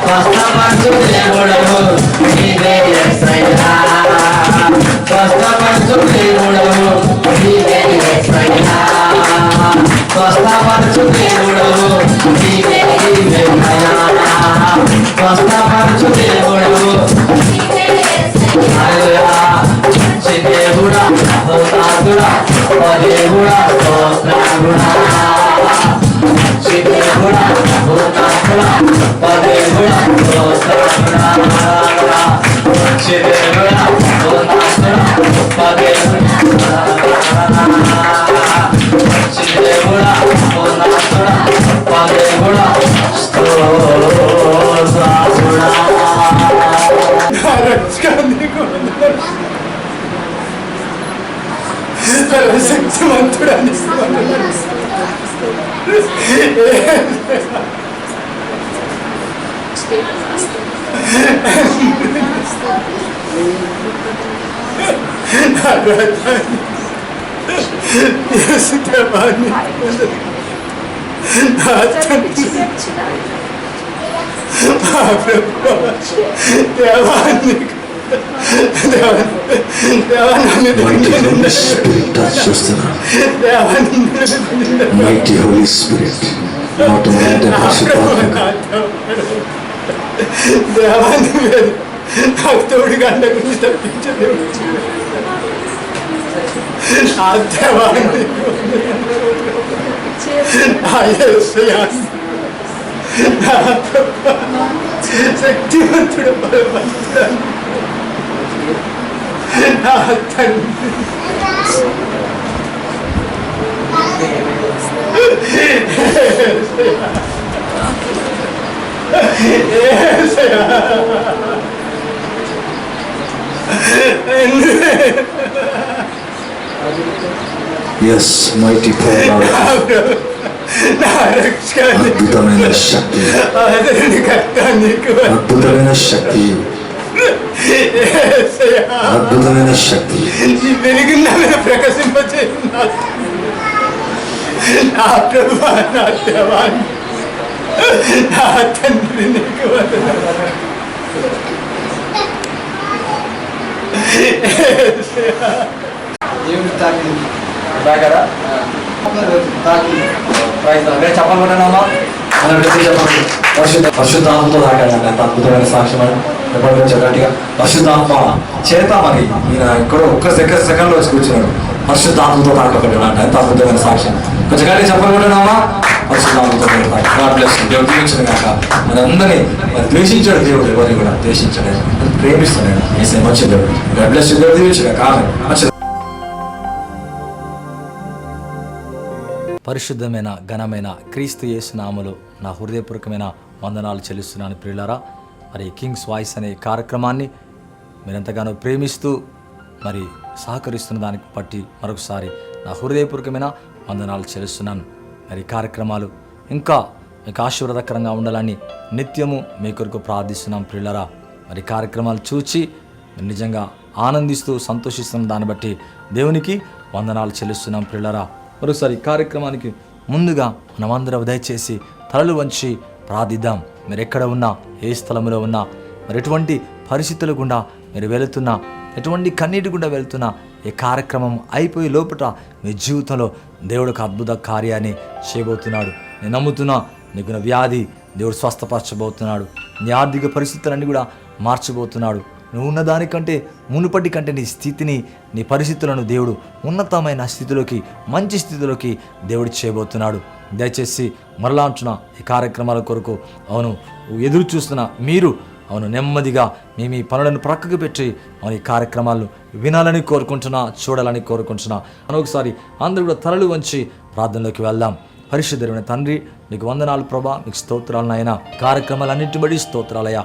స్వస్థపరచు దేవుడవు నీవే యేసయ్యా, స్వస్థపరచు దేవుడవు నీవే యేసయ్యా, స్వస్థపరచు దేవుడవు నీవే యేసయ్యా, స్వస్థపరచు దేవుడవు మంచి దేవుడా స్తోత్రుడా ఓ దేవుడా స్తోత్రుడా, మంచి దేవుడా స్తోత్రుడా ఓ దేవుడా స్తోత్రుడా, మంచి దేవుడా స్తోత్రుడా ఓ దేవుడా, మంచి దేవుడా స్తోత్రుడా ఓ దేవుడా స్తోత్రుడా. శక్తివంతుడా Mighty Holy Spirit, not only the దేవాన్ని నాకు తోడు గంట గురించి తప్పించదు ఆ దేవాన్ని శక్తివంతుడు బలవంతుడు నా తండ్రి Yes, mighty power, అద్భుతమైన శక్తి, అద్భుతమైన శక్తి, అద్భుతమైన శక్తి వెలిగిన మీద ప్రకాశింపచేయండి నా ప్రభువా, నా దేవా, నా తండ్రి నీకు వందనాలు. దేవుడు తాకింది బాగా చెప్పాలనుకుంటున్నామా పరిశుద్ధాత్మతో తాకాడండి. అంత అద్భుతమైన సాక్ష్యం అని ఎప్పటికీ చెప్పినట్టుగా పరిశుద్ధాత్మ చేత మరి ఈయన ఎక్కడో ఒక్క సెకండ్లో వచ్చి కూర్చున్నాడు. పరిశుద్ధాత్మతో తాకబడ్డాడు అంటే ఎంత అద్భుతమైన సాక్ష్యం. కొంచెం కానీ చెప్పాలనుకుంటున్నామా పరిశుద్ధాత్మతో గాడ్ బ్లెస్ యు. దేవుడు దీవించడు కాక మనందరినీ మరి ద్వేషించాడు దేవుడు, ఎవరిని కూడా ద్వేషించాడు, ప్రేమిస్తాడు. ఏసే మంచి దేవుడు. God bless you. దేవుడు దీవించడు కాక పరిశుద్ధమైన ఘనమైన క్రీస్తు యేసు నామములో నా హృదయపూర్వకమైన వందనాలు చెల్లిస్తున్నాను ప్రియులారా. మరి కింగ్స్ వాయిస్ అనే కార్యక్రమాన్ని మీరెంతగానో ప్రేమిస్తూ మరి సహకరిస్తున్న దానికి బట్టి మరొకసారి నా హృదయపూర్వకమైన వందనాలు చెల్లిస్తున్నాను. మరి కార్యక్రమాలు ఇంకా మీకు ఆశీర్వాదకరంగా ఉండాలని నిత్యము మీ కొరకు ప్రార్థిస్తున్నాం ప్రియులారా. మరి కార్యక్రమాలు చూచి నిజంగా ఆనందిస్తూ సంతోషిస్తున్న దాన్ని బట్టి దేవునికి వందనాలు చెల్లిస్తున్నాం ప్రియులారా. మరోసారి కార్యక్రమానికి ముందుగా మనమందరం దయచేసి తలలు వంచి ప్రార్థిద్దాం. మీరు ఎక్కడ ఉన్నా, ఏ స్థలంలో ఉన్నా, మరి ఎటువంటి పరిస్థితులు గుండా మీరు వెళుతున్నా, ఎటువంటి కన్నీటి గుండా వెళుతున్నా, ఈ కార్యక్రమం అయిపోయే లోపల మీ జీవితంలో దేవుడు ఒక అద్భుత కార్యాన్ని చేయబోతున్నాడు. నేను నమ్ముతున్నా నీకున్న వ్యాధి దేవుడు స్వస్థపరచబోతున్నాడు. నీ ఆర్థిక పరిస్థితులన్నీ కూడా మార్చబోతున్నాడు. నువ్వు ఉన్నదానికంటే మునుపటి కంటే నీ స్థితిని, నీ పరిస్థితులను దేవుడు ఉన్నతమైన స్థితిలోకి, మంచి స్థితిలోకి దేవుడు చేయబోతున్నాడు. దయచేసి మరలా అంటున్నా, ఈ కార్యక్రమాల కొరకు అవును ఎదురు చూస్తున్న మీరు అవును నెమ్మదిగా మీ పనులను ప్రక్కకు పెట్టి అవును ఈ కార్యక్రమాలను వినాలని కోరుకుంటున్నా, చూడాలని కోరుకుంటున్నా. అనొకసారి అందరూ కూడా తలలు వంచి ప్రార్థనలోకి వెళ్దాం. పరిశుద్ధమైన తండ్రి, మీకు వందనాలు ప్రభా, మీకు స్తోత్రాలు నాయనా. కార్యక్రమాలన్నింటి బడి స్తోత్రాలయ్యా.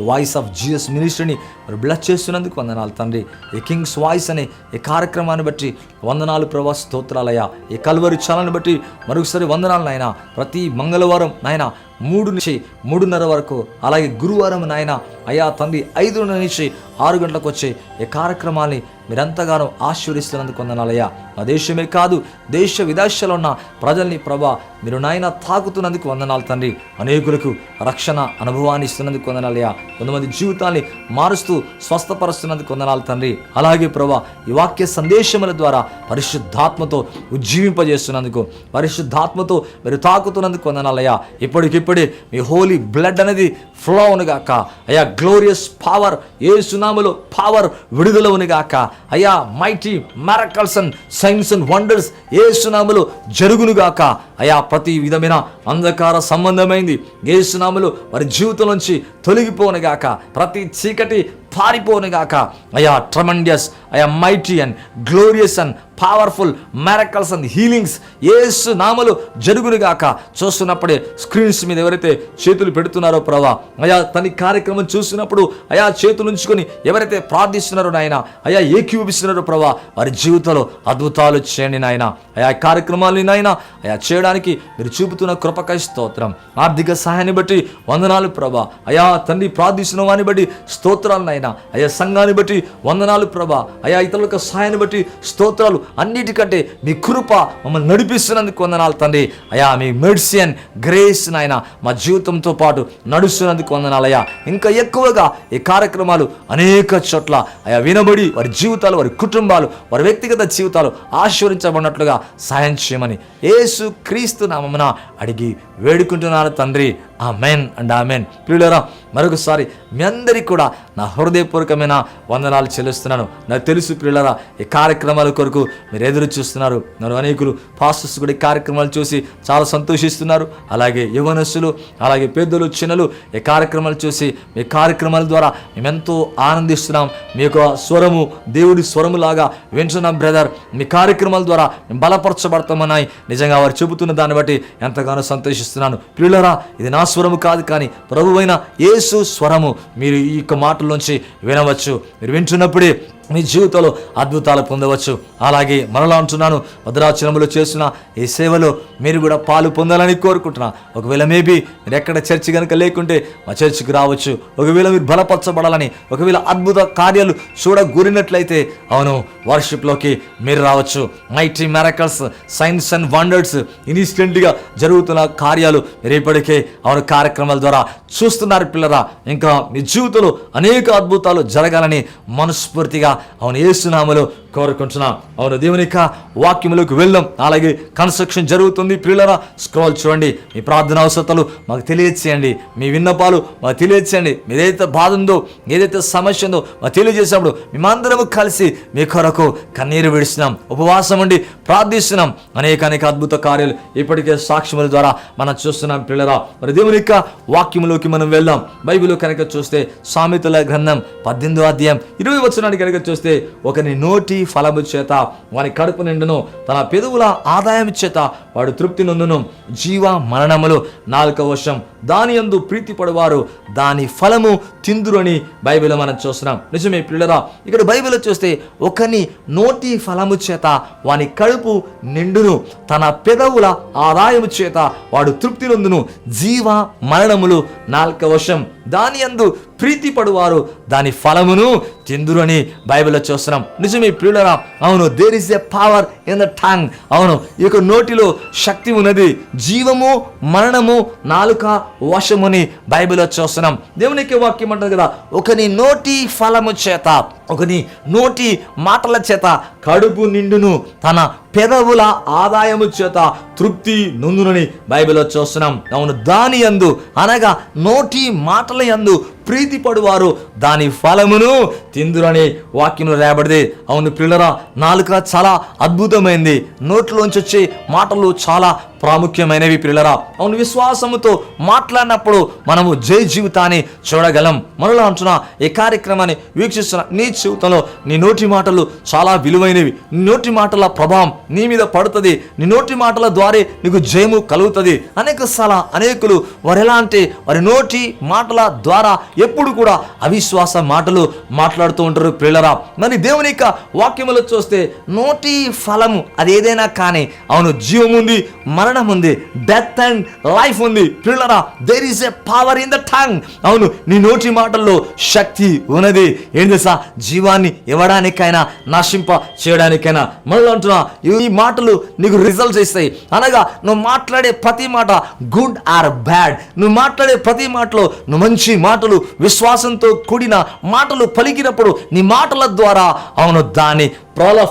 వాయిస్ ఆఫ్ జీసస్ మినిస్ట్రీని మరి బ్లెస్ చేస్తున్నందుకు వందనాలు తండ్రి. ఈ కింగ్స్ వాయిస్ అనే ఈ కార్యక్రమాన్ని బట్టి వందనాలు ప్రభా, స్తోత్రాలయ్యా. ఈ కల్వరి ఛానల్ని బట్టి మరొకసారి వందనాలు నాయన. ప్రతి మంగళవారం నాయన 3 నుంచి 3:30 వరకు, అలాగే గురువారం నాయన అయ్యా తండ్రి 5 నుంచి 6 గంటలకు వచ్చే ఈ కార్యక్రమాన్ని మీరంతగానో ఆశీర్వదిస్తున్నందుకు వందనాలయ్యా. మా దేశమే కాదు, దేశ విదేశాల్లో ఉన్న ప్రజల్ని ప్రభా మీరు నాయన తాకుతున్నందుకు వందనాలు తండ్రి. అనేకులకు రక్షణ అనుభవాన్ని ఇస్తున్నందుకు వందనాలయ్యా. కొంతమంది జీవితాన్ని మారుస్తూ స్వస్థపరుస్తున్నందుకు వందనాలు తండ్రి. అలాగే ప్రభా ఈ వాక్య సందేశముల ద్వారా పరిశుద్ధాత్మతో ఉజ్జీవింపజేస్తున్నందుకు, పరిశుద్ధాత్మతో మీరు తాకుతున్నందుకు వందనాలయ్యా. ఇప్పటికిప్పుడే మీ హోలీ బ్లడ్ అనేది ఫ్లో అవునుగాక అయ్యా. గ్లోరియస్ పవర్ యేసు నామములో పవర్ విడుదల అవునుగాక అయ్యా. Mighty miracles and signs and wonders Yesu నామములో జరుగునుగాక అయ్యా. ప్రతి విధమైన అంధకార సంబంధమైంది యేసు నామములో వారి జీవితం నుంచి తొలగిపోనుగాక. ప్రతి చీకటి పారిపోనుగాక అయ్యా. ట్రమండియస్ అయ్యా, mighty and glorious and powerful miracles and healings Yesu నామములో జరుగునుగాక. చూస్తున్నప్పుడే స్క్రీన్స్ మీద ఎవరైతే చేతులు పెడుతున్నారో ప్రభా అయా, తన కార్యక్రమం చూసినప్పుడు అయా చేతులు ఉంచుకొని ఎవరైతే ప్రార్థిస్తున్నారో నాయన అయా, ఏకీభవిస్తున్నారో ప్రభా వారి జీవితంలో అద్భుతాలు చేయండి నాయన. అయా కార్యక్రమాలని నాయన అయా చేయడానికి మీరు చూపుతున్న కృపకై స్తోత్రం. ఆర్థిక సహాయాన్ని బట్టి వందనాలు ప్రభా అయా. తండ్రి ప్రార్థిస్తున్న వారిని బట్టి స్తోత్రాలు నాయన అయా. సంఘాన్ని బట్టి వందనాలు ప్రభా అయా. ఇతరులకు సహాయాన్ని బట్టి స్తోత్రాలు. అన్నిటికంటే మీ కృప మమ్మల్ని నడిపిస్తున్నందుకు వందనాలు తండ్రి అయా. మీ మెర్సీ అండ్ గ్రేస్ నాయన మా జీవితంతో పాటు నడుస్తున్నందుకు వందనాలయ్యా. ఇంకా ఎక్కువగా ఈ కార్యక్రమాలు అనేక చోట్ల అయా వినబడి వారి జీవితాలు, వారి కుటుంబాలు, వారి వ్యక్తిగత జీవితాలు ఆశీర్వదించబడినట్లుగా సాయం చేయమని యేసు క్రీస్తు నామమున అడిగి వేడుకుంటున్నాను తండ్రి. Amen and amen. ప్రియులారా, మరొకసారి మీ అందరికీ కూడా నా హృదయపూర్వకమైన వందనాలు చెల్లిస్తున్నాను. నాకు తెలుసు ప్రియులారా, ఈ కార్యక్రమాల కొరకు మీరు ఎదురు చూస్తున్నారు. నన్ను అనేకులు పాస్టర్స్ కూడా ఈ కార్యక్రమాలు చూసి చాలా సంతోషిస్తున్నారు. అలాగే యవనస్తులు, అలాగే పెద్దలు, చిన్నలు ఈ కార్యక్రమాలు చూసి మీ కార్యక్రమాల ద్వారా మేమెంతో ఆనందిస్తున్నాం. మీ యొక్క స్వరము దేవుడి స్వరములాగా వింటున్నాం బ్రదర్. మీ కార్యక్రమాల ద్వారా మేము బలపరచబడతామన్నాయి. నిజంగా వారు చెబుతున్న దాన్ని బట్టి ఎంతగానో సంతోషిస్తున్నాను. ప్రియులారా, ఇది నా స్వరము కాదు, కానీ ప్రభువైన యేసు స్వరము మీరు ఈ యొక్క మాటల్లోంచి వినవచ్చు. మీరు వింటున్నప్పుడే మీ జీవితంలో అద్భుతాలు పొందవచ్చు. అలాగే మరలా అంటున్నాను, భద్రాచలంలో చేసిన ఈ సేవలో మీరు కూడా పాలు పొందాలని కోరుకుంటున్నా. ఒకవేళ మేబీ మీరు ఎక్కడ చర్చి కనుక లేకుంటే మా చర్చికి రావచ్చు. ఒకవేళ మీరు బలపరచబడాలని, ఒకవేళ అద్భుత కార్యాలు చూడగూరినట్లయితే అవును వర్షిప్లోకి మీరు రావచ్చు. Mighty miracles, science and wonders ఇన్స్టెంట్గా జరుగుతున్న కార్యాలు మీరు ఇప్పటికే అవును కార్యక్రమాల ద్వారా చూస్తున్నారు పిల్లరా. ఇంకా మీ జీవితంలో అనేక అద్భుతాలు జరగాలని మనస్ఫూర్తిగా అవును యేసు నామములో కోరుకుంటున్నా. అవును దేవుని యొక్క వాక్యములోకి వెళ్దాం. అలాగే కన్స్ట్రక్షన్ జరుగుతుంది ప్రియులారా. స్క్రోల్ చూడండి. మీ ప్రార్థన అవసరతలు మాకు తెలియచేయండి. మీ విన్నపాలు మాకు తెలియచేయండి. ఏదైతే బాధ ఉందో, ఏదైతే సమస్య ఉందో మాకు తెలియజేసినప్పుడు మేమందరము కలిసి మీ కొరకు కన్నీరు విడుస్తున్నాం, ఉపవాసం ఉండి ప్రార్థిస్తున్నాం. అనేక అద్భుత కార్యాలు ఇప్పటికే సాక్ష్యముల ద్వారా మనం చూస్తున్నాం ప్రియులారా. మరి దేవుని యొక్క వాక్యములోకి మనం వెళ్దాం. బైబిల్ కనుక చూస్తే సామెతల గ్రంథం 18వ అధ్యాయం 20వ వచనాన్ని కనుక చూస్తే, ఒకని నోటి ఫలము చేత వాని కడుపు నిండును, తన పెదవుల ఆదాయం చేత వాడు తృప్తి నొందును. జీవ మరణములు నాలుక వశం, దాని యందు ప్రీతి పడువారు దాని ఫలము తిందురు అని బైబిల్ మనం చూస్తున్నాం. నిజమే ప్రియులారా, ఇక్కడ బైబిల్ చూస్తే ఒకని నోటి ఫలము చేత వాని కడుపు నిండును, తన పెదవుల ఆదాయము చేత వాడు తృప్తి నొందును. జీవ మరణములు నాలుక వశం, దాని యందు ప్రీతి పడువారు దాని ఫలమును తిందురు అని బైబిల్లో చూస్తున్నాం. నిజమే ప్రియులారా, అవును there is a power in the tongue. అవును ఈ యొక్క నోటిలో శక్తి ఉన్నది. జీవము మరణము నాలుక వశముని బైబిల్లో చూస్తున్నాం. దేవునికి వాక్యం అంటుంది కదా, ఒకని నోటి ఫలము చేత, ఒకని నోటి మాటల చేత కడుపు నిండును, తన పెదవుల ఆదాయము చేత తృప్తి నొందునని బైబిల్లో చూస్తున్నాం. అవును దాని యందు అనగా నోటి మాటల యందు ప్రీతి పడువారు దాని ఫలమును తిందురని వాక్యంలో రాయబడింది. అవును ప్రియులారా, నాలుక చాలా అద్భుతమైంది. నోట్లోంచి వచ్చే మాటలు చాలా ప్రాముఖ్యమైనవి ప్రియులారా. అవును విశ్వాసముతో మాట్లాడినప్పుడు మనము జయ జీవితాన్ని చూడగలం. మనలో అంటున్నా ఈ కార్యక్రమాన్ని వీక్షిస్తున్న నీ జీవితంలో నీ నోటి మాటలు చాలా విలువైనవి. నీ నోటి మాటల ప్రభావం నీ మీద పడుతుంది. నీ నోటి మాటల ద్వారా నీకు జయము కలుగుతుంది. అనేకులు వారు ఎలా అంటే వారి నోటి మాటల ద్వారా ఎప్పుడు కూడా అవిశ్వాస మాటలు మాట్లాడుతూ ఉంటారు ప్రియులారా. మరి దేవుని యొక్క వాక్యములో చూస్తే నోటి ఫలము అది ఏదైనా కానీ అవును జీవముంది, మరణం ఉంది, డెత్ అండ్ లైఫ్ ఉంది. పిల్లరా, there is a power in the tongue. అవును, నీ నోటి మాటల్లో శక్తి ఉన్నది. ఏం తెలుసా? జీవాన్ని ఇవ్వడానికైనా నశింప చేయడానికైనా. మళ్ళీ అంటున్నా, ఈ మాటలు నీకు రిజల్ట్స్ ఇస్తాయి. అనగా నువ్వు మాట్లాడే ప్రతి మాట గుడ్ ఆర్ బ్యాడ్, నువ్వు మాట్లాడే ప్రతి మాటలో నువ్వు మంచి మాటలు, విశ్వాసంతో కూడిన మాటలు పలికినప్పుడు నీ మాటల ద్వారా అవును దాని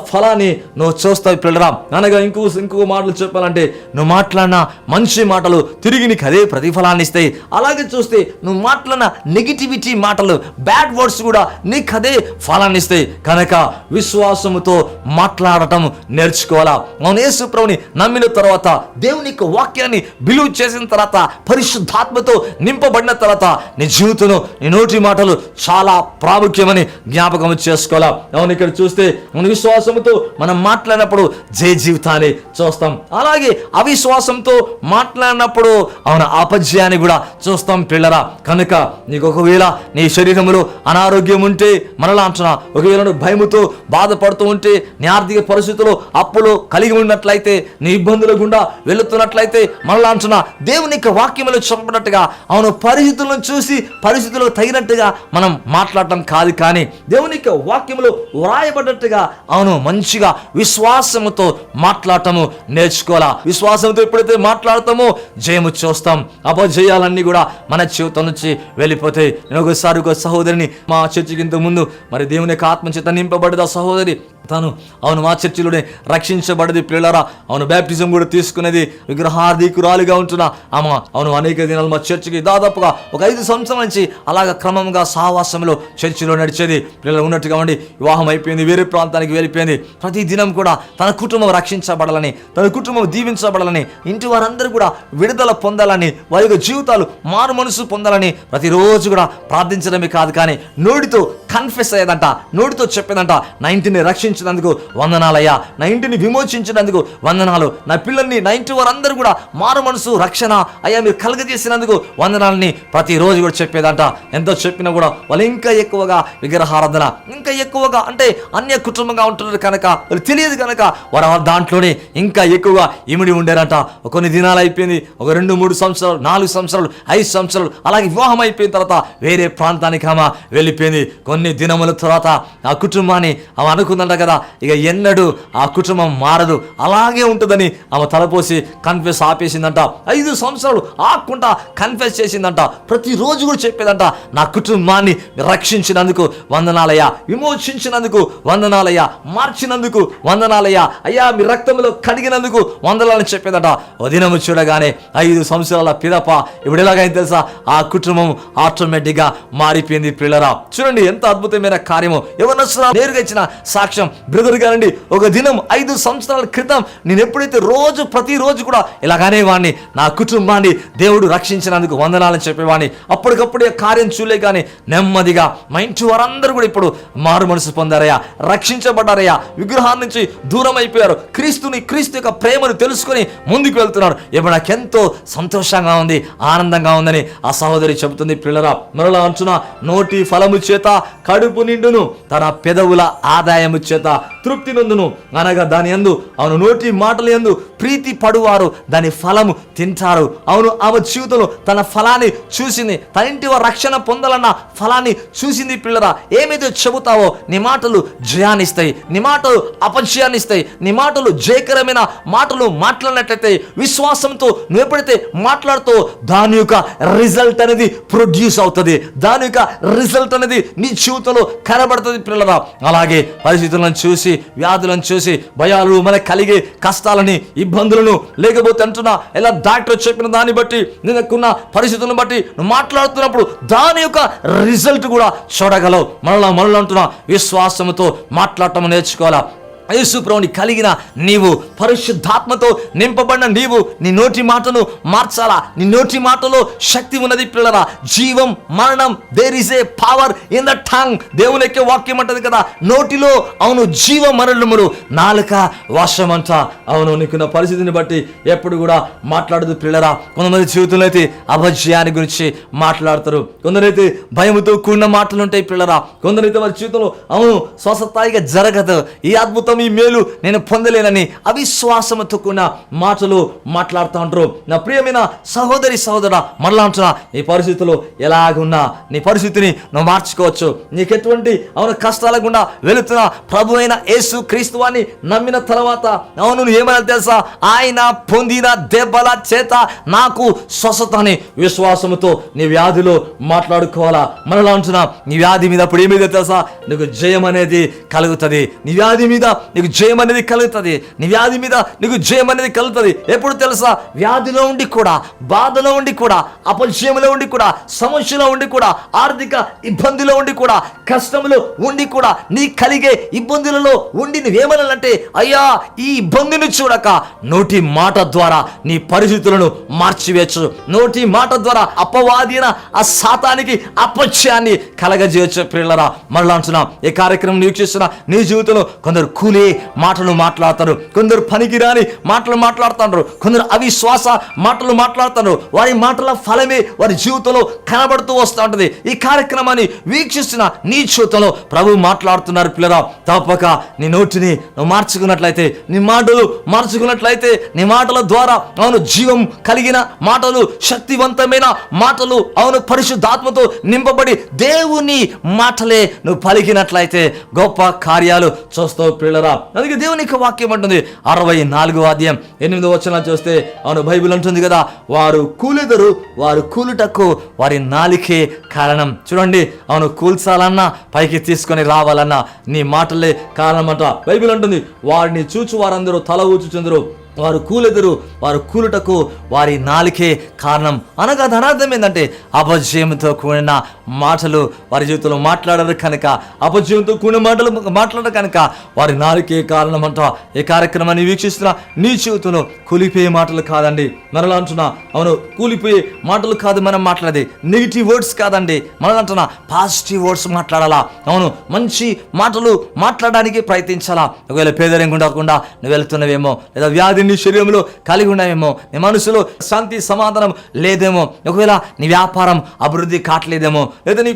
ఫలాన్ని నువ్వు చూస్తావు పిల్లరా. అనగా ఇంకో మాటలు చెప్పాలంటే, నువ్వు మాట్లాడిన మంచి మాటలు తిరిగి నీకు అదే ప్రతిఫలాన్ని ఇస్తాయి. అలాగే చూస్తే నువ్వు మాట్లాడిన నెగిటివిటీ మాటలు, బ్యాడ్ వర్డ్స్ కూడా నీకు అదే ఫలాన్ని ఇస్తాయి. కనుక విశ్వాసముతో మాట్లాడటం నేర్చుకోవాలా. అవును, యేసు ప్రభుని నమ్మిన తర్వాత, దేవుని యొక్క వాక్యాన్ని బిలీవ్ చేసిన తర్వాత, పరిశుద్ధాత్మతో నింపబడిన తర్వాత నీ జీవితంలో నీ నోటి మాటలు చాలా ప్రాముఖ్యమని జ్ఞాపకం చేసుకోవాలా. అవును, ఇక్కడ చూస్తే విశ్వాసంతో మనం మాట్లాడినప్పుడు జయ జీవితాన్ని చూస్తాం. అలాగే అవిశ్వాసంతో మాట్లాడినప్పుడు అవును అపజయాన్ని కూడా చూస్తాం పిల్లరా. కనుక నీకు ఒకవేళ నీ శరీరంలో అనారోగ్యం ఉంటే, మనలా అంటున్నా, ఒకవేళ నువ్వు భయముతో బాధపడుతూ ఉంటే, నీ ఆర్థిక పరిస్థితులు అప్పులు కలిగి ఉన్నట్లయితే, నీ ఇబ్బందుల గుండా వెళుతున్నట్లయితే, మనలా అంటున్నా, దేవుని యొక్క వాక్యములు చెప్పినట్టుగా అవును పరిస్థితులను చూసి పరిస్థితులకు తగినట్టుగా మనం మాట్లాడటం కాదు, కానీ దేవుని యొక్క వాక్యములు వ్రాయబడ్డట్టుగా అవును మంచిగా విశ్వాసముతో మాట్లాడటము నేర్చుకోవాలా. విశ్వాసంతో ఎప్పుడైతే మాట్లాడతామో జయము చూస్తాం. అపజయాలన్నీ కూడా మన జీవితం నుంచి వెళ్ళిపోతాయి. నేను ఒకసారి ఒక సహోదరిని మా చర్చికి ఇంతకు ముందు మరి దేవుని యొక్క ఆత్మచేత నింపబడ్డ సహోదరి, తను అవును మా చర్చిలోనే రక్షించబడది పిల్లరా. అవును బ్యాప్టిజం కూడా తీసుకునేది, విగ్రహార్థికురాలుగా ఉంటున్నా ఆమె అవును అనేక దినాలు మా చర్చికి దాదాపుగా ఒక 5 సంవత్సరాల నుంచి అలాగ క్రమంగా సహవాసంలో చర్చిలో నడిచేది. పిల్లలు ఉన్నట్టుగా ఉండి వివాహం అయిపోయింది, వేరే ప్రాంతానికి వెళ్ళిపోయింది. ప్రతి దినం కూడా తన కుటుంబం రక్షించబడాలని, తన కుటుంబం దీవించబడాలని, ఇంటి వారందరూ కూడా విడుదల పొందాలని, వారి యొక్క జీవితాలు మారు మనసు పొందాలని ప్రతిరోజు కూడా ప్రార్థించడమే కాదు, కానీ నోటితో కన్ఫెస్ అయ్యేదంట, నోటితో చెప్పేదంట, నా ఇంటిని రక్షించినందుకు వందనాలయ్యా, నా ఇంటిని విమోచించినందుకు వందనాలు, నా పిల్లల్ని, నా ఇంటి వారందరూ కూడా మారు మనసు రక్షణ అయ్యా మీరు కలుగజేసినందుకు వందనాలని ప్రతిరోజు కూడా చెప్పేదంట. ఎంతో చెప్పినా కూడా వాళ్ళు ఇంకా ఎక్కువగా విగ్రహారాధన, ఇంకా ఎక్కువగా అంటే అన్య కుటుంబంగా ఉంటున్నారు కనుక, వాళ్ళు తెలియదు కనుక వారు దాంట్లోనే ఇంకా ఎక్కువగా ఇమిడి ఉండేరంట. కొన్ని దినాలు అయిపోయింది, ఒక 2-3 సంవత్సరాలు, 4 సంవత్సరాలు, 5 సంవత్సరాలు అలాగే వివాహం అయిపోయిన తర్వాత వేరే ప్రాంతానికి ఆమె వెళ్ళిపోయింది. కొన్ని దినముల తర్వాత ఆ కుటుంబాన్ని ఆమె అనుకుందంట కదా, ఇక ఎన్నడూ ఆ కుటుంబం మారదు, అలాగే ఉంటుందని ఆమె తలపోసి కన్ఫెస్ ఆపేసిందంట. 5 సంవత్సరాలు ఆకుండా కన్ఫెస్ చేసిందంట. ప్రతిరోజు కూడా చెప్పేదంట, నా కుటుంబాన్ని రక్షించినందుకు వందనాలయ్యా, విమోచించినందుకు వందనాలయ్యా, మార్చినందుకు వందనాలయ్యా, అయ్యా మీ రక్తంలో కడిగినందుకు వందనాలని చెప్పేదట. ఓ దినము చూడగానే 5 సంవత్సరాల పిదప ఇప్పుడు ఎలాగైంది తెలుసా, ఆ కుటుంబం ఆటోమేటిక్గా మారిపోయింది పిల్లరా. చూడండి ఎంత అద్భుతమైన కార్యము. ఎవరన్నా నేరుగా ఇచ్చిన సాక్ష్యం, బ్రదర్ గారండి, ఒక దినం 5 సంవత్సరాల క్రితం నేను ఎప్పుడైతే ప్రతిరోజు కూడా ఇలాగనే వాడిని, నా కుటుంబాన్ని దేవుడు రక్షించినందుకు వందనాలని చెప్పేవాడిని. అప్పటికప్పుడే కార్యం చూలే కానీ నెమ్మదిగా మా ఇంటి వారందరూ కూడా ఇప్పుడు మారు మనసు పొందారయ్యా, రక్షించబడ్డారయ్యా, విగ్రహాల నుంచి దూరం అయిపోయారు, క్రీస్తు యొక్క ప్రేమను తెలుసుకొని ముందుకు వెళ్తున్నారు. ఇప్పుడు నాకెంతో సంతోషంగా ఉంది, ఆనందంగా ఉందని ఆ సహోదరి చెబుతుంది పిల్లరా. మరలా అంటున్నా, నోటి ఫలము చేత కడుపు నిండును, తన పెదవుల ఆదాయము చేత తృప్తి నొందును. అనగా దాని యందు అవును నోటి మాటల యందు ప్రీతి పడువారు దాని ఫలము తింటారు. అవును ఆమె జీవితంలో తన ఫలాన్ని చూసింది, తన ఇంటి వారు రక్షణ పొందాలన్న ఫలాన్ని చూసింది పిల్లరా. ఏమైతే చెబుతావో నీ మాటలు జయాన్నిస్తాయి, నీ మాటలు అపజయాన్ని ఇస్తాయి. నీ మాటలు జయకరమైన మాటలు మాట్లాడినట్లయితే, విశ్వాసంతో నువ్వు ఎప్పుడైతే మాట్లాడుతూ దాని యొక్క రిజల్ట్ అనేది ప్రొడ్యూస్ అవుతుంది, దాని యొక్క రిజల్ట్ అనేది నీ జీవితంలో కనబడుతుంది పిల్లరా. అలాగే పరిస్థితులను చూసి, వ్యాధులను చూసి, భయాలు మనకు కలిగే కష్టాలని, ఇబ్బందులను, లేకపోతే అంటున్నా ఎలా డాక్టర్ చెప్పిన దాన్ని బట్టి, నిన్నకున్న పరిస్థితులను బట్టి నువ్వు మాట్లాడుతున్నప్పుడు దాని యొక్క రిజల్ట్ కూడా చూడగలవు. మనలో అంటున్నా విశ్వాసంతో మాట్లాడటం నేర్చుకోవాలా. యేసు ప్రభువుని కలిగిన నీవు, పరిశుద్ధాత్మతో నింపబడిన నీవు నీ నోటి మాటను మార్చాలా. నీ నోటి మాటలో శక్తి ఉన్నది పిల్లరా. జీవం మరణం, there is a power in the tongue. దేవుని యొక్క వాక్యం అంటది కదా, నోటిలో అవును జీవ మరణములు, నాలుక వశమంట. అవును నీకున్న పరిస్థితిని బట్టి ఎప్పుడు కూడా మాట్లాడదు పిల్లరా. కొంతమంది జీవితంలో అయితే అపజయాన్ని గురించి మాట్లాడతారు, కొందరైతే భయముతో కూడిన మాటలు ఉంటాయి పిల్లరా. కొందరైతే వారి జీవితంలో అవును స్వస్థాయిగా జరగదు, ఈ అద్భుతం జీవితం ఈ మేలు నేను పొందలేనని అవిశ్వాసంతో కూడిన మాటలు మాట్లాడుతూ ఉంటారు. నా ప్రియమైన సహోదరి సహోదరా, మరలా అంటున్నా, నీ పరిస్థితులు ఎలాగున్నా నీ పరిస్థితిని నువ్వు మార్చుకోవచ్చు. నీకు ఎటువంటి కష్టాల గుండా వెళుతున్న ప్రభు అయిన యేసు క్రీస్తు వారిని నమ్మిన తర్వాత నువ్వు ఏమైనా తెలుసా, ఆయన పొందిన దెబ్బల చేత నాకు స్వస్థత అని విశ్వాసంతో నీ వ్యాధిలో మాట్లాడుకోవాలా. మరలా అంటున్నా, నీ వ్యాధి మీద ఇప్పుడు ఏమైందో తెలుసా, నీకు జయం అనేది కలుగుతుంది. నీ వ్యాధి మీద నీకు జయం అనేది కలుగుతుంది. నీ వ్యాధి మీద నీకు జయం అనేది కలుగుతుంది. ఎప్పుడు తెలుసా, వ్యాధిలో ఉండి కూడా, బాధలో ఉండి కూడా, అపజయంలో ఉండి కూడా, సమస్యలో ఉండి కూడా, ఆర్థిక ఇబ్బందిలో ఉండి కూడా, కష్టంలో ఉండి కూడా, నీ కలిగే ఇబ్బందులలో ఉండి నువ్వేమనాలంటే, అయ్యా ఈ ఇబ్బందిని చూడక నోటి మాట ద్వారా నీ పరిస్థితులను మార్చివేయచ్చు. నోటి మాట ద్వారా అపవాదిన ఆ సాతానికి అపత్యాన్ని కలగజేయచ్చు. ప్రియులారా, మరలా అంటున్నా, ఈ కార్యక్రమం వీక్షిస్తున్న నీ జీవితంలో కొందరు కూలే మాటలు మాట్లాడతారు, కొందరు పనికిరాని మాటలు మాట్లాడుతారు, కొందరు అవిశ్వాస మాటలు మాట్లాడుతారు. వారి మాటల ఫలమే వారి జీవితంలో కనబడుతూ వస్తూ ఉంటుంది. ఈ కార్యక్రమాన్ని వీక్షిస్తున్న నీ జీవితంలో ప్రభు మాట్లాడుతున్నారు. పిల్లరా, తప్పక నీ నోటిని నువ్వు మార్చుకున్నట్లయితే, నీ మాటలు మార్చుకున్నట్లయితే, నీ మాటల ద్వారా జీవం కలిగిన మాటలు, శక్తివంతమైన మాటలు, పరిశుద్ధాత్మతో నింపబడి దేవుని మాటలే నువ్వు పలికినట్లయితే గొప్ప కార్యాలు చూస్తావు. పిల్లరా, అందుకే దేవునికి వాక్యం అంటుంది, 64వ అధ్యాయం 8వ వచనం చూస్తే బైబిల్ అంటుంది కదా, వారు కూలెదరు, వారు కూలుటకు వారి నాలికే కారణం. చూడండి, కూల్చాలన్నా, పైకి తీసుకొని రావాలన్నా నీ మాటలే కారణం అంట. బైబిల్ అంటుంది, వారిని చూచు వారందరూ తల ఊచుచుందరు, వారు కూలెదరు, వారు కూలుటకు వారి నాలికే కారణం. అనగా అర్థం ఏంటంటే, అపజయంతో కూడిన మాటలు వారి జీవితంలో మాట్లాడరు కనుక, అపజయంతో కూడిన మాటలు మాట్లాడరు కనుక వారి నాలికే కారణం అంట. ఈ కార్యక్రమాన్ని వీక్షిస్తున్న నీ జీవితంలో కూలిపోయే మాటలు కాదండి. మరలా అంటున్నా, కూలిపోయే మాటలు కాదు మనం మాట్లాడేది, నెగిటివ్ వర్డ్స్ కాదండి. మరలా అంటున్నా, పాజిటివ్ వర్డ్స్ మాట్లాడాలా. మంచి మాటలు మాట్లాడడానికి ప్రయత్నించాలా. ఒకవేళ పేదరికం ఉండకుండా నువ్వు వెళ్తున్నవేమో, లేదా వ్యాధి నీ శరీరంలో కలిగి ఉన్నావేమో, నీ మనసులో శాంతి సమాధానం లేదేమో, ఒకవేళ నీ వ్యాపారం అభివృద్ధి కావట్లేదేమో, లేదా నీ